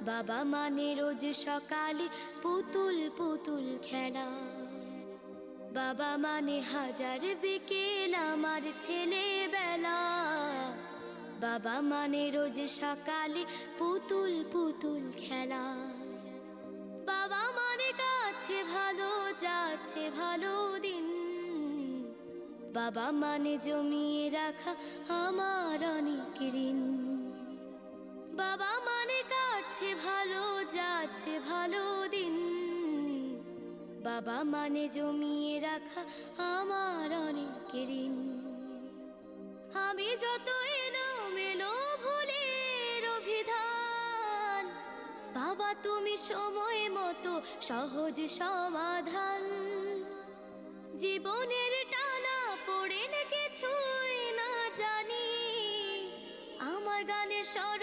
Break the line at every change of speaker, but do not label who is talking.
বাবা মানে রোজ সকালে পুতুল পুতুল খেলা, বাবা মানে হাজার বিকেল আমার ছেলেবেলা। বাবা মানে রোজ সকালে পুতুল পুতুল খেলা, বাবা মানে কাছে ভালো যাচ্ছে ভালো দিন, বাবা মানে জমিয়ে রাখা আমার অনেক ঋণ। বাবা মানে কাটছে ভালো যাচ্ছে ভালো দিন, বাবা মানে জমিয়ে রাখা আমার অনেক ঋণ। আমি যত এলোমেলো ভুলের অভিধান, বাবা তুমি সময় মতো সহজ সমাধান। জীবনের টানা পড়ে কিছুই না জানি, আমার গানের স্বর